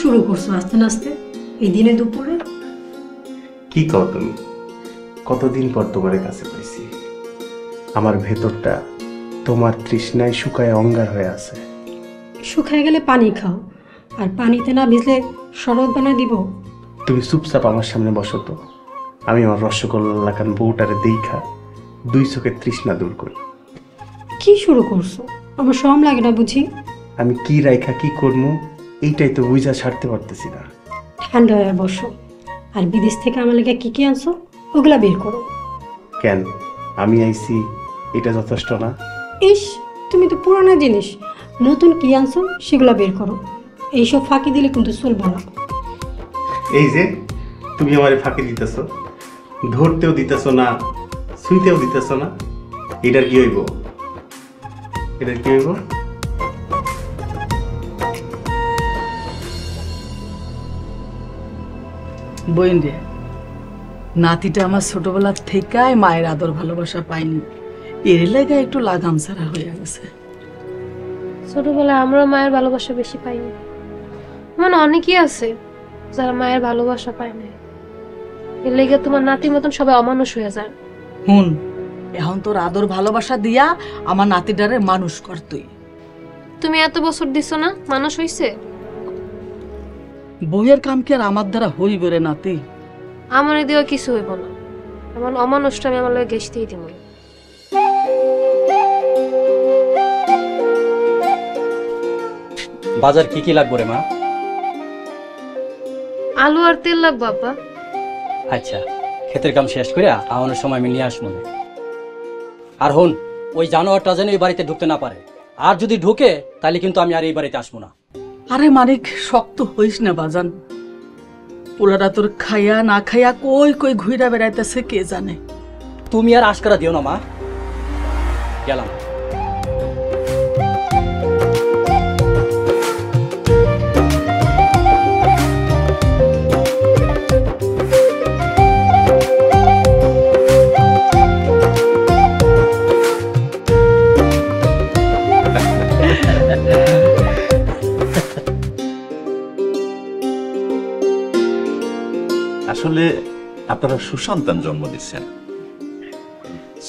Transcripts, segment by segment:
শুরু করছো আস্তে আস্তে এই দিনে দুপুরে? কি কও তুমি? কতদিন পর তোমার কাছে পাইছি। আমার ভেতরটা তোমার তৃষ্ণায় শুকায় অঙ্গার হয়ে আছে। শুকায় গেলে পানি খাও, আর পানিতে না ভিজলে শরবত বানায় দিব। তুমি চুপচাপ আমার সামনে বসো তো, আমি আমার রসগোল্লা খান বউটারে দেখা দুই চোখের তৃষ্ণা দূর করি। কি শুরু করছো? আমার শরম লাগে না বুঝি? আমি কি রাইখা কি করবো এইটাই তো বুঝা ছাড়তে পারতেছি না। ঠান্ডা হয়ে বসো, আর বিদেশ থেকে আমার লেগে কি কি আনছো ওগুলা বের করো। কেন আমি আইছি এটা যথেষ্ট না? ইস, তুমি তো পুরানো জিনিস, নতুন কি আনছো সেগুলা বের করো। এইসব ফাঁকি দিলে কিন্তু চলবো না। এই যে তুমি আমারে ফাঁকি দিতেছ, ধরতেও দিতেছ না, ছুঁইতেও দিতেছ না, এটার কি হইব? এটার কি হইব? বইন রে, নাতিটা আমার ছোটবেলার থেকেই মায়ের আদর ভালোবাসা পাইনি, এর লেগে একটু লাগাম ছাড়া হয়ে গেছে। ছোটবেলায় আমরা মায়ের ভালোবাসা বেশি পাইনি, মানে অনেকেই আছে যারা মায়ের ভালোবাসা পায় না, এর লেগে তোমার নাতির মতন সবাই অমানুষ হয়ে যায়। হুন, এখন তোর আদর ভালোবাসা দিয়া আমার নাতিটারে মানুষ কর তুই। তুমি এত বছর দিছো না, মানুষ হইছে? বইয়ের কাম কি আর আমার দ্বারা হইবে রে নাতি? আমার দিয়েও কিছু হইব না, এমন অমানুষটা আমি আমার লগে গেছতেই দিব। বাজার কি কি লাগবে রে মা? আলু আর তেল লাগবে আব্বা। আচ্ছা, ক্ষেতের কাম শেষ করে আমাদের সময় আমি নিয়ে আসবো না। আর হন, ওই জানোয়ারটা যেন এই বাড়িতে ঢুকতে না পারে, আর যদি ঢুকে তাহলে কিন্তু আমি আর এই বাড়িতে আসবো না। আরে মানিক, শক্ত হইস না বাজান, পোলাটা তোর খাইয়া না খাইয়া কই কই ঘুরা বেড়াইতেছে কে জানে। তুমি আর আশকারা দিও না মা, গেলাম। আসলে আপনারা সুসন্তান জন্ম দিচ্ছেন।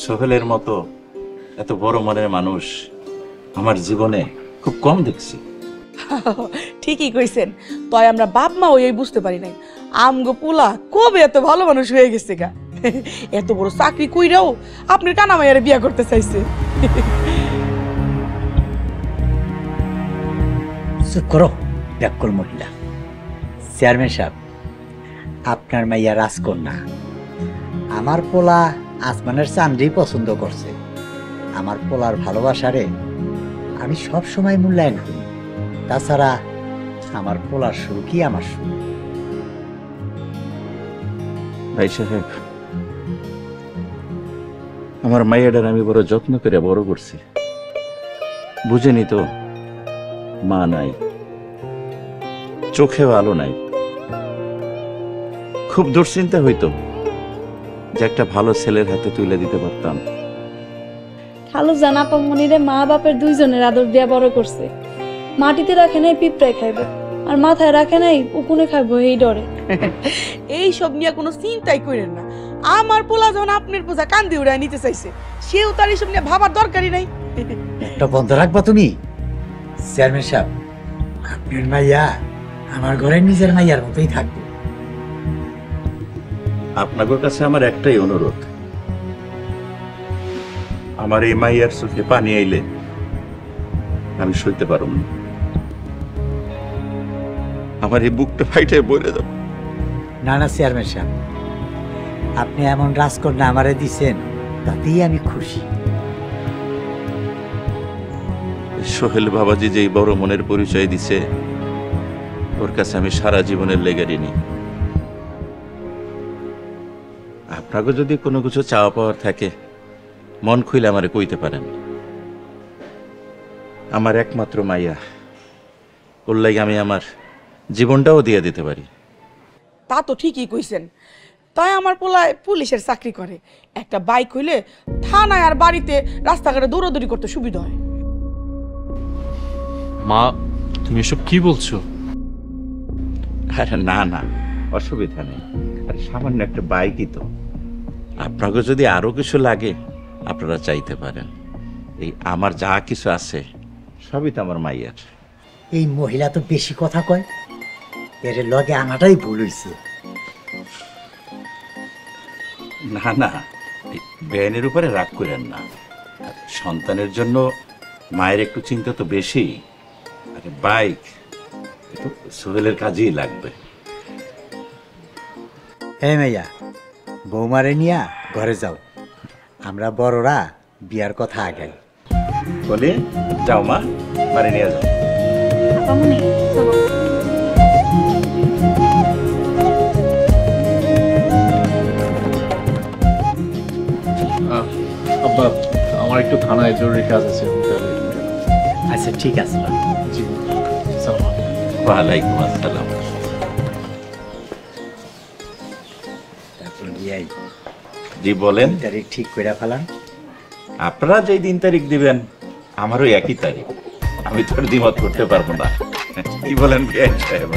সোহেলের মতো এত বড় মনের মানুষ আমার জীবনে খুব কম দেখছি। ঠিকই কইছেন, তাই আমরা বাপ মা ওই বুঝতে পারি নাই আমগো পোলা কবে এত ভালো মানুষ হয়ে গেছে গা। এত বড় চাকরি কইরাও আপনার কানা মাইয়ারে বিয়া করতে চাইছে। চুপ করো ব্যাকল মহিলা। চেয়ারম্যান সাহেব, আপনার মাইয়া রাজকন্যা, আমার পোলা আসমানের চান্দি পছন্দ করছে। আমার পোলার ভালোবাসারে আমি সব সময় মূল্যায়ন করি। তাছাড়া আমার পোলার সুখই আমার সুখ। ভাই সাহেব, আমার মাইয়াটার আমি বড় যত্ন করে বড় করছি। বুঝেনি তো, মা নাই, চোখেও আলো নাই। খুব দুশ্চিন্তা হইতো যে একটা ভালো ছেলের হাতে তুলে দিতে পারতাম। খালু জানাপা মনিরে মা বাপের দুইজনের আদর দিয়া বড় করছে। মাটিতে রাখে নাই পিঁপড়ায় খাইবে, আর মাথায় রাখে নাই উকুনে খাইবো এই ডরে। এই সব নিয়ে কোনো চিন্তাই করেন না। আমার পোলা যখন আপনার পোজা কান্দি উড়ায় নিতে চাইছে, সেও তার এইসব নিয়ে ভাবার দরকারই নাই। একটা বন্ধ রাখবা তুমি। চেয়ারম্যান সাহেব, আপনার মাইয়া আমার ঘরে নিজের মাইয়ার মতোই থাকবে। আপনাদের কাছে আমার একটাই অনুরোধ, আমার এই মাইয়ার চোখে পানি আইলে আমি সইতে পারব না। আমার এই বুকটা ফাইটে বলে যাবে। না না চেয়ারম্যান সাহেব, আপনি এমন রাজকন্যা আমারে দিছেন, তাতেই আমি খুশি। সোহেল বাবাজি যেই বড় মনের পরিচয় দিছে, ওর কাছে আমি সারা জীবনের লেগে ঋণী। আপনাকে যদি কোনো কিছু চাওয়া পাওয়ার থাকে, মন খুইলে আমারে কইতে পারেন। আমার একমাত্র মাইয়া, ওর লাগে আমি আমার জীবনটাও দিয়ে দিতে পারি। তা তো ঠিকই কইছেন। তাই আমার পোলায় পুলিশের চাকরি করে, একটা বাইক হইলে থানায় আর বাড়িতে রাস্তাঘাটে দৌড়াদৌড়ি করতে সুবিধা হয়। মা, তুমি এসব কি বলছো? আরে না না, অসুবিধা নেই। আরে সামান্য একটা বাইকই তো। আপনাকে যদি আরো কিছু লাগে আপনারা চাইতে পারেন। এই আমার যা কিছু আছে সবই তো আমার মাইয়ার। এই মহিলা তো বেশি কথা কয়, এর লগে আনাটাই ভুল হইছে। না না, বেআইনের উপরে রাগ করেন না। আর সন্তানের জন্য মায়ের একটু চিন্তা তো বেশি। আরে বাইক তো সোহেলের কাজেই লাগবে। হ্যাঁ মাইয়া, বৌমারে নিয়া ঘরে যাও, আমরা বড়রা বিয়ার কথা আগাই। বলে যাও মা, বাড়ি নিয়ে যাও। আপামনি চলো। আব্বা, আমার একটু থানায় জরুরি কাজ আছে, আমি তাহলে আচ্ছা ঠিক আছে। জি, সালাম। ওয়ালাইকুম আসসালাম। তারপর বিয়াই জি বলেন। তারিখ ঠিক করে ফেলান। আপনারা যেই দিন তারিখ দিবেন আমারও একই তারিখ, আমি তো আর দ্বিমত করতে পারবো না। কি বলেন বিআই সাহেব?